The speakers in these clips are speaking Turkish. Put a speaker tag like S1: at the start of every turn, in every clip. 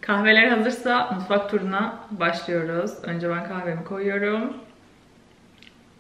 S1: Kahveler hazırsa mutfak turuna başlıyoruz. Önce ben kahvemi koyuyorum.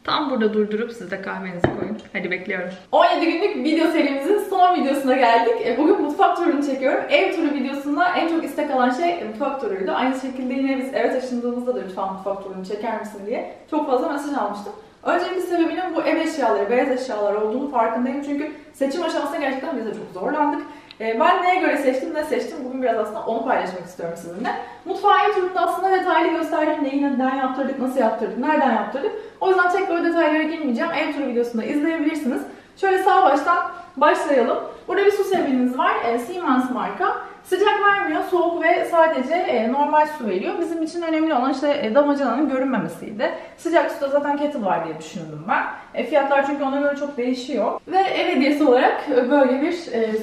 S1: Tam burada durdurup siz de kahvenizi koyun. Hadi bekliyorum.
S2: 17 günlük video serimizin son videosuna geldik. Bugün mutfak turunu çekiyorum. Ev turu videosunda en çok istek alan şey mutfak turuydu. Aynı şekilde yine biz eve taşındığımızda da lütfen mutfak turunu çeker misin diye çok fazla mesaj almıştım. Öncelikle sebebinin bu ev eşyaları, beyaz eşyalar olduğunu farkındayım. Çünkü seçim aşamasında gerçekten biz de çok zorlandık. Ben neye göre seçtim, ne seçtim? Bugün biraz aslında onu paylaşmak istiyorum sizinle. Mutfağı ev turunda aslında detaylı gösterdim. Neyi neden yaptırdık, nasıl yaptırdık, nereden yaptırdık. O yüzden tekrar detaylara girmeyeceğim. Ev turu videosunda izleyebilirsiniz. Şöyle sağ baştan başlayalım. Burada bir su sebilimiz var. Siemens marka. Sıcak vermiyor, soğuk ve sadece normal su veriyor. Bizim için önemli olan işte damacananın görünmemesiydi. Sıcak suda zaten kettle var diye düşündüm ben. Fiyatlar çünkü ona göre çok değişiyor. Ve ev hediyesi olarak böyle bir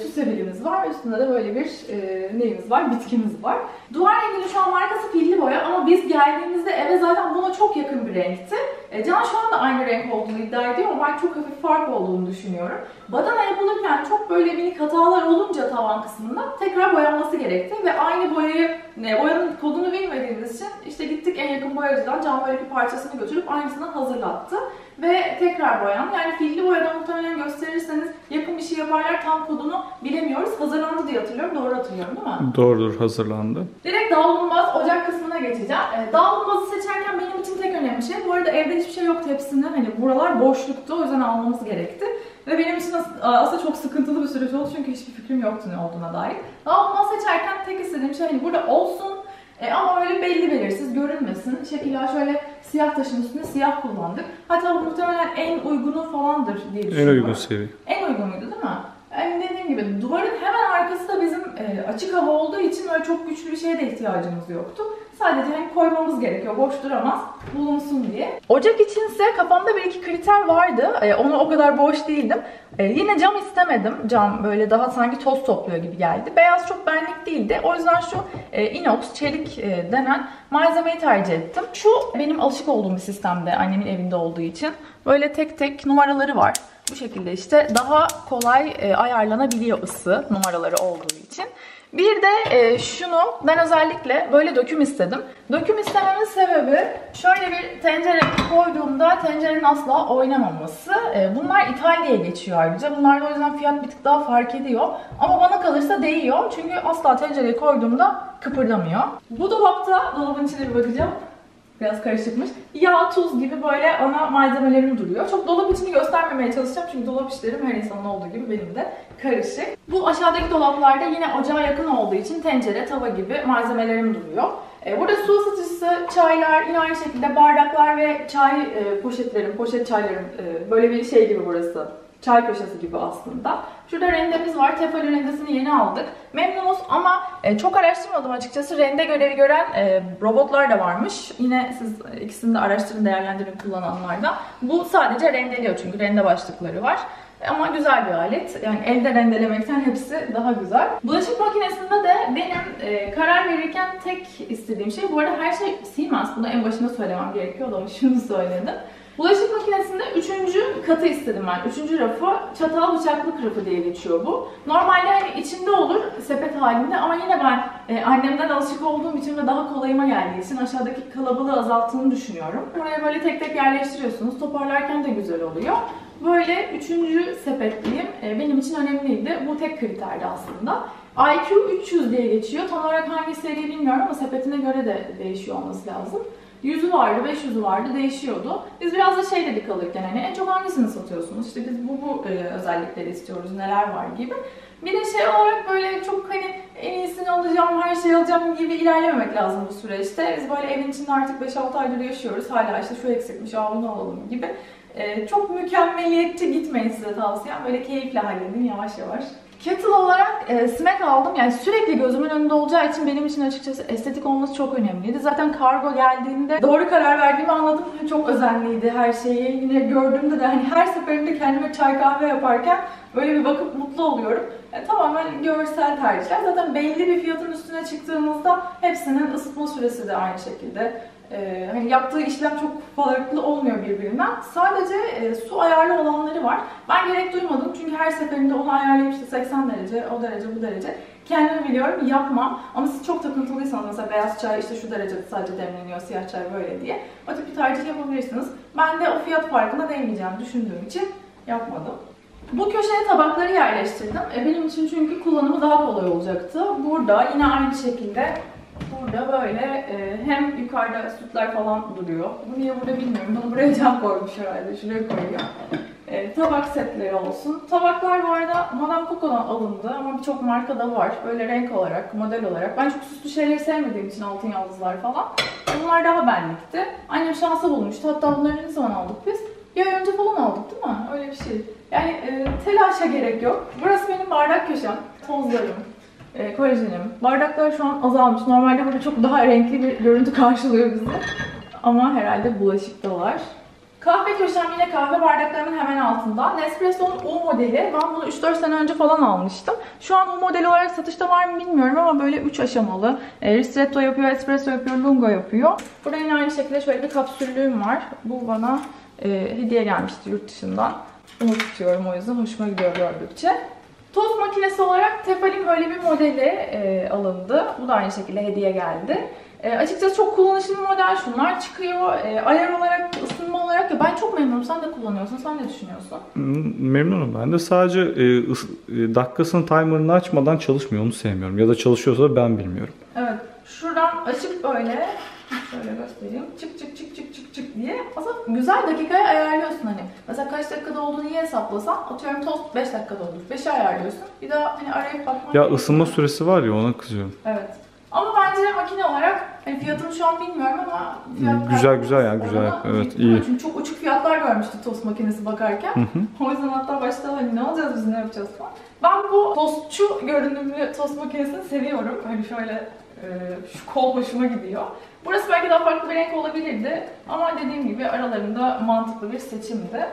S2: su sebilimiz var. Üstünde de böyle bir neyimiz var? Bitkimiz var. Duvar renginin şu an markası pilli boya ama biz geldiğimizde eve zaten buna çok yakın bir renkti. Can şu anda aynı renk olduğunu iddia ediyor ama ben çok hafif fark olduğunu düşünüyorum. Badana yapılırken çok böyle minik hatalar olunca tavan kısmında tekrar boyanması gerekti ve aynı boyanın kodunu bilmediğimiz için işte gittik en yakın boyacıdan Can böyle bir parçasını götürüp aynısını hazırlattı ve tekrar boyandı. Yani filli boyadan muhtemelen gösterirseniz yakın bir şey yaparlar, tam kodunu bilemiyoruz. Hazırlandı diye hatırlıyorum. Doğru hatırlıyorum değil mi?
S1: Doğrudur, hazırlandı.
S2: Direkt davlumbaz ocak kısmına geçeceğim. Davlumbazı seçerken benim için tek önemli şey, bu arada evde hiçbir şey yoktu hepsinde. Hani buralar boşluktu, o yüzden almamız gerekti. Ve benim için aslında çok sıkıntılı bir süreç oldu çünkü hiçbir fikrim yoktu ne olduğuna dair. Davlumbaz seçerken tek istediğim şey hani burada olsun ama öyle belli belirsiz görünmesin. Şekiller şöyle siyah taşın üstünde siyah kullandık. Hatta bu muhtemelen en uygunu falandır diye düşünüyorum.
S1: En uygun seri.
S2: En uygunuydu değil mi? Yani dediğim gibi duvarın hemen arkası da bizim açık hava olduğu için öyle çok güçlü bir şeye de ihtiyacımız yoktu. Sadece hani koymamız gerekiyor, boş duramaz, bulunsun diye. Ocak içinse kafamda bir iki kriter vardı. Onu o kadar boş değildim. Yine cam istemedim. Cam böyle daha sanki toz topluyor gibi geldi. Beyaz çok benlik değildi. O yüzden şu inox, çelik denen malzemeyi tercih ettim. Şu benim alışık olduğum bir sistemde annemin evinde olduğu için. Böyle tek tek numaraları var. Bu şekilde işte daha kolay ayarlanabiliyor ısı numaraları olduğu için. Bir de şunu ben özellikle böyle döküm istedim. Döküm istememin sebebi şöyle bir tencere koyduğumda tencerenin asla oynamaması. Bunlar ithal diye geçiyor ayrıca. Bunlarda o yüzden fiyat bir tık daha fark ediyor. Ama bana kalırsa değiyor. Çünkü asla tencereye koyduğumda kıpırdamıyor. Bu dolapta, dolabın içine bir bakacağım. Biraz karışıkmış. Yağ, tuz gibi böyle ana malzemelerim duruyor. Çok dolap içini göstermemeye çalışacağım çünkü dolap işlerim her insanın olduğu gibi benim de karışık. Bu aşağıdaki dolaplarda yine ocağa yakın olduğu için tencere, tava gibi malzemelerim duruyor. Burada su ısıtıcısı, çaylar, yine aynı şekilde bardaklar ve çay poşetlerim, poşet çaylarım böyle bir şey gibi burası. Çay köşesi gibi aslında. Şurada rendemiz var. Tefal rendesini yeni aldık. Memnunuz ama çok araştırmadım açıkçası. Rende görevi gören robotlar da varmış. Yine siz ikisini de araştırın, değerlendirin kullananlarda. Bu sadece rendeliyor çünkü rende başlıkları var. Ama güzel bir alet. Yani elde rendelemekten hepsi daha güzel. Bulaşık makinesinde de benim karar verirken tek istediğim şey, bu arada her şey Siemens. Bunu en başında söylemem gerekiyordu ama şunu söyledim. Bulaşık makinesinde 3. katı istedim ben. 3. rafı, çatal bıçaklık rafı diye geçiyor bu. Normalde hani içinde olur sepet halinde ama yine ben annemden alışık olduğum için ve daha kolayıma geldiği için aşağıdaki kalabalığı azalttığını düşünüyorum. Buraya böyle tek tek yerleştiriyorsunuz. Toparlarken de güzel oluyor. Böyle 3. sepetliğim benim için önemliydi. Bu tek kriterdi aslında. IQ 300 diye geçiyor. Tam olarak hangi seri bilmiyorum ama sepetine göre de değişiyor olması lazım. 100'ü vardı, 500'ü vardı, değişiyordu. Biz biraz da şey dedik alırken hani en çok hangisini satıyorsunuz? İşte biz bu özellikleri istiyoruz, neler var gibi. Bir de şey olarak böyle çok hani en iyisini alacağım, her şeyi alacağım gibi ilerlememek lazım bu süreçte. Biz böyle evin içinde artık 5-6 aydır yaşıyoruz. Hala işte şu eksikmiş, bunu alalım gibi. Çok mükemmeliyetçi gitmeyin, size tavsiyem. Böyle keyifle halledin yavaş yavaş. Kettle olarak simek aldım. Yani sürekli gözümün önünde olacağı için benim için açıkçası estetik olması çok önemliydi. Zaten kargo geldiğinde doğru karar verdiğimi anladım. Çok özenliydi her şeyi. Yine gördüğümde de hani her seferinde kendime çay kahve yaparken böyle bir bakıp mutlu oluyorum. Tamamen görsel tercihler. Zaten belli bir fiyatın üstüne çıktığımızda hepsinin ısıtma süresi de aynı şekilde Hani yaptığı işlem çok farklı olmuyor birbirinden. Sadece su ayarlı olanları var. Ben gerek duymadım çünkü her seferinde onu ayarlayıp işte 80 derece, o derece, bu derece. Kendimi biliyorum, yapmam. Ama siz çok takıntılıysanız mesela beyaz çay işte şu derecede sadece demleniyor, siyah çay böyle diye. O tip bir tercih yapabilirsiniz. Ben de o fiyat farkına değmeyeceğini düşündüğüm için yapmadım. Bu köşeye tabakları yerleştirdim. Benim için çünkü kullanımı daha kolay olacaktı. Burada yine aynı şekilde burada böyle hem yukarıda sütler falan duruyor. Bu niye burada bilmiyorum. Bunu buraya cam koymuş herhalde. Şuraya koyuyor. Tabak setleri olsun. Tabaklar bu arada Madame Coco'dan alındı ama birçok marka da var. Böyle renk olarak, model olarak. Ben çok süslü şeyleri sevmediğim için altın yaldızlar falan. Bunlar daha benlikti. Annem şansa bulmuştu. Hatta bunları ne zaman aldık biz? Bir ay önce falan aldık değil mi? Öyle bir şey. Yani telaşa gerek yok. Burası benim bardak köşem. Tozlarım, kolajenim. Bardaklar şu an azalmış. Normalde burada çok daha renkli bir görüntü karşılıyor bizi. Ama herhalde bulaşıktalar. Kahve köşem yine kahve bardaklarımın hemen altında. Nespresso'nun U modeli. Ben bunu 3-4 sene önce falan almıştım. Şu an U modeli olarak satışta var mı bilmiyorum ama böyle 3 aşamalı. Ristretto yapıyor, espresso yapıyor, lungo yapıyor. Burada yine aynı şekilde şöyle bir kapsüllüğüm var. Bu bana hediye gelmişti yurt dışından. Bunu tutuyorum, o yüzden hoşuma gidiyor gördükçe. Tost makinesi olarak Tefal'in böyle bir modeli alındı. Bu da aynı şekilde hediye geldi. Açıkçası çok kullanışlı bir model. Şunlar çıkıyor. Ayar olarak, ısınma olarak ya ben çok memnunum. Sen de kullanıyorsun. Sen ne düşünüyorsun?
S3: Memnunum. Ben de sadece dakikasının timer'ını açmadan çalışmıyor. Onu sevmiyorum. Ya da çalışıyorsa da ben bilmiyorum.
S2: Evet. Şuradan açıp böyle şöyle göstereyim. Çık çık çık çık çık çık diye. Aslında güzel dakikayı ayarlıyorsun hani. Mesela kaç dakikada olduğunu iyi hesaplasan atıyorum tost 5 dakikada olur. 5'i ayarlıyorsun. Bir daha hani arayıp bakmak.
S3: Ya ısınma süresi var ya, ona kızıyorum.
S2: Evet. Ama bence makine olarak hani fiyatını şu an bilmiyorum ama
S3: güzel yani güzel. Evet, iyi.
S2: Çünkü çok uçuk fiyatlar görmüştük tost makinesi bakarken. O yüzden hatta başta hani ne alacağız biz, ne yapacağız falan. Ben bu tostçu görünümlü tost makinesini seviyorum. Hani şöyle şu kol hoşuma gidiyor. Burası belki daha farklı bir renk olabilirdi ama dediğim gibi aralarında mantıklı bir seçimdi.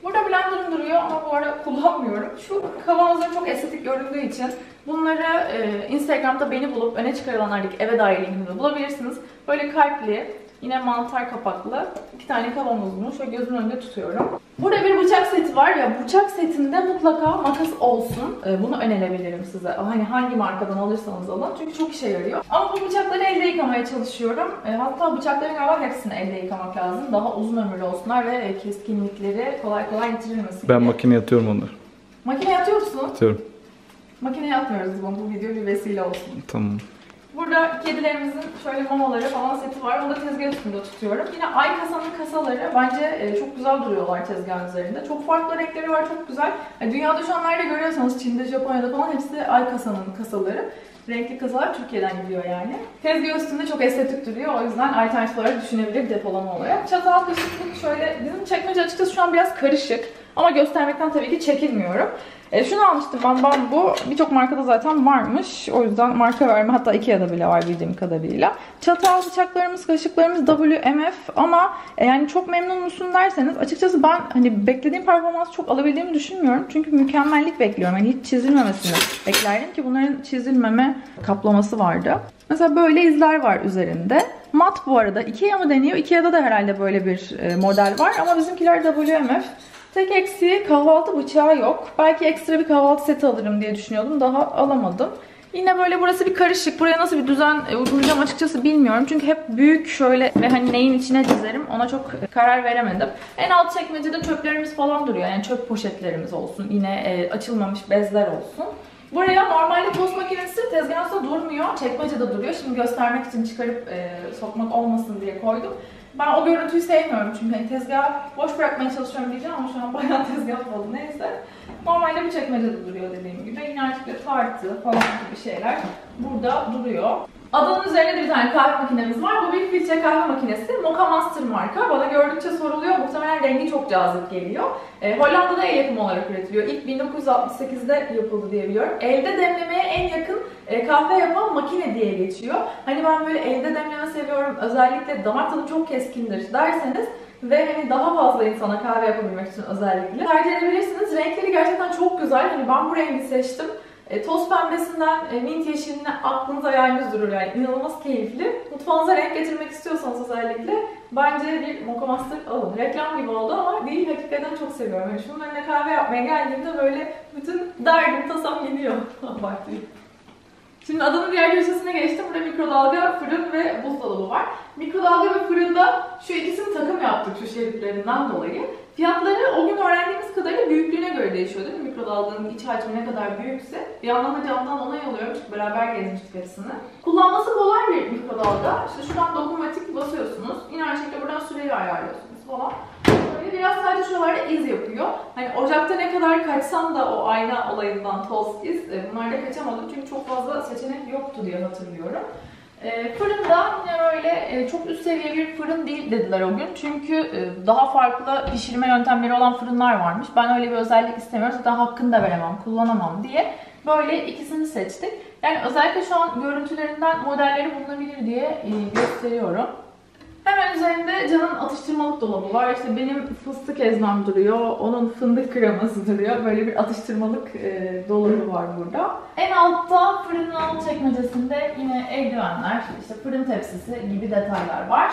S2: Burada blenderım duruyor ama bu arada kullanmıyorum. Şu kavanozları çok estetik göründüğü için bunları Instagram'da beni bulup öne çıkarılanlardaki eve dair linkini bulabilirsiniz. Böyle kalpli, yine mantar kapaklı 2 tane kavanozumu şöyle gözümün önünde tutuyorum. Burada bir bıçak seti var ya, bıçak setinde mutlaka makas olsun. Bunu önerebilirim size. Hani hangi markadan alırsanız alın çünkü çok işe yarıyor. Ama bu bıçakları elde yıkamaya çalışıyorum. Hatta bıçakların galiba hepsini elde yıkamak lazım. Daha uzun ömürlü olsunlar ve keskinlikleri kolay kolay yitirilmesin.
S3: Ben makineye atıyorum onları.
S2: Makineye atıyor musun?
S3: Atıyorum.
S2: Makineye atmıyoruz biz bunu. Bu video bir vesile olsun.
S3: Tamam.
S2: Burada kedilerimizin şöyle mamaları falan seti var. Onu da tezgah üstünde tutuyorum. Yine Ay kasanın kasaları bence çok güzel duruyorlar tezgahın üzerinde. Çok farklı renkleri var, çok güzel. Yani dünyada şu an nerede görüyorsanız Çin'de, Japonya'da falan hepsi Ay kasanın kasaları. Renkli kasalar Türkiye'den gidiyor yani. Tezgah üstünde çok estetik duruyor. O yüzden alternatif olarak düşünebilir depolama olarak. Çatal kaşıklık şöyle, bizim çekmece açıkçası şu an biraz karışık. Ama göstermekten tabii ki çekinmiyorum. Şunu almıştım ben bu. Birçok markada zaten varmış. O yüzden marka verme, hatta Ikea'da bile var bildiğim kadarıyla. Çatal, bıçaklarımız, kaşıklarımız WMF ama yani çok memnun musun derseniz açıkçası ben hani beklediğim performansı çok alabildiğimi düşünmüyorum. Çünkü mükemmellik bekliyorum. Hani hiç çizilmemesini beklerdim ki bunların çizilmeme kaplaması vardı. Mesela böyle izler var üzerinde. Mat bu arada. Ikea mı deniyor? Ikea'da da herhalde böyle bir model var ama bizimkiler WMF. Tek eksiği kahvaltı bıçağı yok. Belki ekstra bir kahvaltı seti alırım diye düşünüyordum. Daha alamadım. Yine böyle burası bir karışık. Buraya nasıl bir düzen uygulayacağım açıkçası bilmiyorum. Çünkü hep büyük şöyle ve hani neyin içine dizerim ona çok karar veremedim. En alt çekmecede çöplerimiz falan duruyor. Yani çöp poşetlerimiz olsun. Yine açılmamış bezler olsun. Buraya normalde tost makinesi tezgahında durmuyor. Çekmecede duruyor. Şimdi göstermek için çıkarıp sokmak olmasın diye koydum. Ben o görüntüyü sevmiyorum çünkü hani tezgahı boş bırakmaya çalışıyorum diyeceğim ama şu an bayağı tezgah oldu. Neyse. Normalde bu çekmecede duruyor dediğim gibi. Yine artık tartı falan gibi şeyler burada duruyor. Adanın üzerinde de bir tane kahve makinemiz var. Bu bir filtre kahve makinesi. Moka Master marka. Bana gördükçe soruluyor. Muhtemelen rengi çok cazip geliyor. Hollanda'da el yapımı olarak üretiliyor. İlk 1968'de yapıldı diye biliyorum. Elde demlemeye en yakın kahve yapan makine diye geçiyor. Hani ben böyle elde demleme seviyorum. Özellikle damak tadı çok keskindir derseniz ve hani daha fazla insana kahve yapabilmek için özellikle tercih edebilirsiniz. Renkleri gerçekten çok güzel. Hani ben bu rengi seçtim. Toz pembesinden mint yeşiline aklınız hayaliniz durur yani inanılmaz keyifli. Mutfağınıza renk getirmek istiyorsanız özellikle bence bir Mocha Master alın. Reklam gibi oldu ama değil, hakikaten çok seviyorum. Yani şunun önüne kahve yapmaya geldiğimde böyle bütün derdim tasam gidiyor. Abartıyım. Şimdi adanın diğer köşesine geçtim. Burada mikrodalga, fırın ve buzdolabı var. Mikrodalga ve fırında şu ikisini takım yaptık şu şeritlerinden dolayı. Fiyatları o gün öğrendiğimiz kadarıyla büyüklüğüne göre değişiyor değil mi? Mikrodalganın iç hacmi ne kadar büyükse. Bir yandan da camdan onay alıyorum çünkü beraber gezmiştik hepsini. Kullanması kolay bir mikrodalga. İşte şuradan dokunmatik basıyorsunuz. Yine aynı şekilde buradan süreyi ayarlıyorsunuz falan. Böyle biraz sadece şuralarda iz yapıyor. Hani ocakta ne kadar kaçsam da o ayna olayından toz iz, bunlarda kaçamadım çünkü çok fazla seçenek yoktu diye hatırlıyorum. Fırında yine öyle çok üst seviye bir fırın değil dediler o gün. Çünkü daha farklı pişirme yöntemleri olan fırınlar varmış. Ben öyle bir özellik istemiyorum. Zaten hakkını da veremem, kullanamam diye. Böyle ikisini seçtik. Yani özellikle şu an görüntülerinden modelleri bulunabilir diye gösteriyorum. Hemen üzerinde Can'ın atıştırmalık dolabı var. İşte benim fıstık ezmem duruyor, onun fındık kreması duruyor. Böyle bir atıştırmalık dolabı var burada. En altta fırının alt çekmecesinde yine eldivenler, işte fırın tepsisi gibi detaylar var.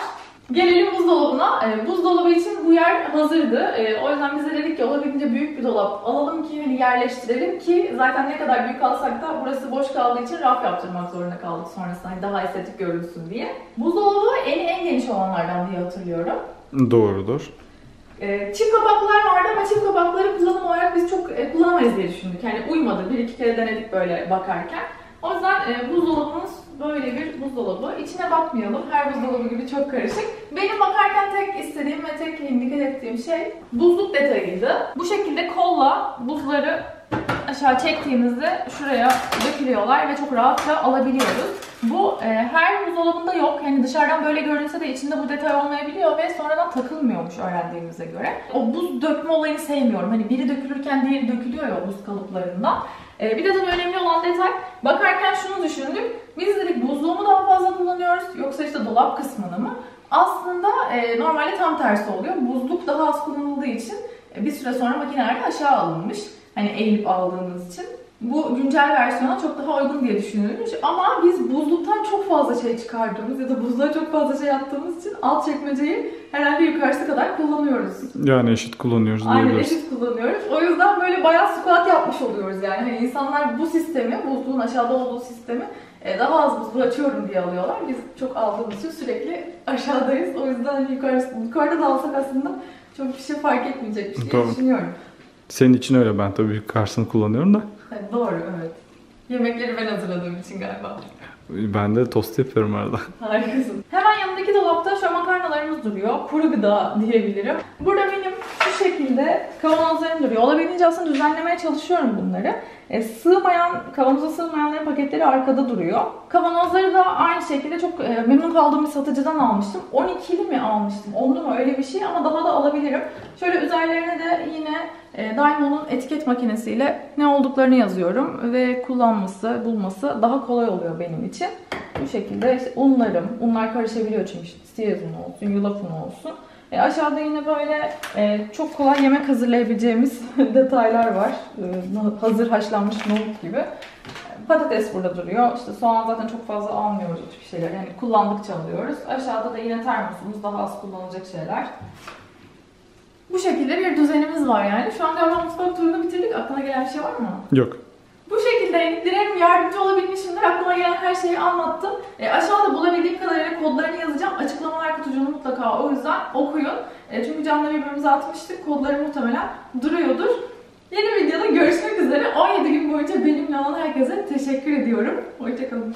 S2: Gelelim buzdolabına. Buzdolabı için bu yer hazırdı. O yüzden biz de dedik ki olabildiğince büyük bir dolap alalım ki hani yerleştirelim ki zaten ne kadar büyük alsak da burası boş kaldığı için raf yaptırmak zorunda kaldık sonrasında hani daha estetik görünsün diye. Buzdolabı en geniş olanlardan diye hatırlıyorum.
S3: Doğrudur.
S2: Çift kapaklar vardı ama çift kapakları kullanım olarak biz çok kullanamayız diye düşündük. Yani uymadı. Bir iki kere denedik böyle bakarken. O yüzden buzdolabımız böyle bir buzdolabı. İçine bakmayalım. Her buzdolabı gibi çok karışık. Benim bakarken tek istediğim ve tek dikkat ettiğim şey buzluk detayıydı. Bu şekilde kolla buzları aşağı çektiğimizde şuraya dökülüyorlar ve çok rahatça alabiliyoruz. Bu her buzdolabında yok. Yani dışarıdan böyle görünse de içinde bu detay olmayabiliyor ve sonradan takılmıyormuş öğrendiğimize göre. O buz dökme olayını sevmiyorum. Hani biri dökülürken diğeri dökülüyor ya buz kalıplarından. Bir de tabii önemli olan detay, bakarken şunu düşündük. Biz dedik buzluğu mu daha fazla kullanıyoruz yoksa işte dolap kısmını mı? Aslında normalde tam tersi oluyor. Buzluk daha az kullanıldığı için bir süre sonra makinelerde aşağı alınmış. Hani eğilip aldığımız için. Bu güncel versiyona çok daha uygun diye düşünülmüş ama biz buzluktan çok fazla şey çıkardığımız ya da buzluğa çok fazla şey attığımız için alt çekmeceyi herhalde yukarısı kadar kullanıyoruz.
S3: Yani eşit kullanıyoruz diyebiliriz.
S2: Aynen eşit kullanıyoruz. O yüzden böyle bayağı squat yapmış oluyoruz yani. Hani insanlar bu sistemi, buzluğun aşağıda olduğu sistemi daha az buzluğu açıyorum diye alıyorlar. Biz çok aldığımız için sürekli aşağıdayız. O yüzden hani yukarıda da alsak aslında çok bir şey fark etmeyecekmiş diye düşünüyorum.
S3: Senin için öyle, ben tabii karşısını kullanıyorum da.
S2: Doğru, evet. Yemekleri ben hazırladığım için galiba.
S3: Ben de tost yapıyorum arada.
S2: Harikasın. Hemen yanındaki dolapta şu makarnalarımız duruyor. Kuru gıda diyebilirim. Burada benim şu şekilde kavanozlarım duruyor. Olabildiğince aslında düzenlemeye çalışıyorum bunları. Kavanoza sığmayanların paketleri arkada duruyor. Kavanozları da aynı şekilde çok memnun kaldığım bir satıcıdan almıştım. 12'li mi almıştım? 10'lu mu öyle bir şey ama daha da alabilirim. Şöyle üzerlerine de yine Dymo'nun etiket makinesiyle ne olduklarını yazıyorum ve kullanması, bulması daha kolay oluyor benim için. Bu şekilde işte unlar karışabiliyor çünkü işte siyaz unu olsun, yulaf unu olsun. Aşağıda yine böyle çok kolay yemek hazırlayabileceğimiz detaylar var. Hazır haşlanmış nohut gibi. Patates burada duruyor. İşte soğan zaten çok fazla almıyoruz o tip şeyler. Yani kullandıkça alıyoruz. Aşağıda da yine termosumuz, daha az kullanılacak şeyler. Bu şekilde bir düzenimiz var yani. Şu an galiba mutfak turunu bitirdik. Aklına gelen bir şey var mı?
S3: Yok.
S2: Bu şekilde dilerim yardımcı olabilmişimdir. Aklıma gelen her şeyi anlattım. Aşağıda bulabildiğim kadarıyla kodlarını yazacağım. Açıklamalar kutucuğunu mutlaka o yüzden okuyun. Çünkü Can'la birbirimize atmıştık. Kodları muhtemelen duruyordur. Yeni videoda görüşmek üzere. 17 gün boyunca benimle olan herkese teşekkür ediyorum. Hoşçakalın.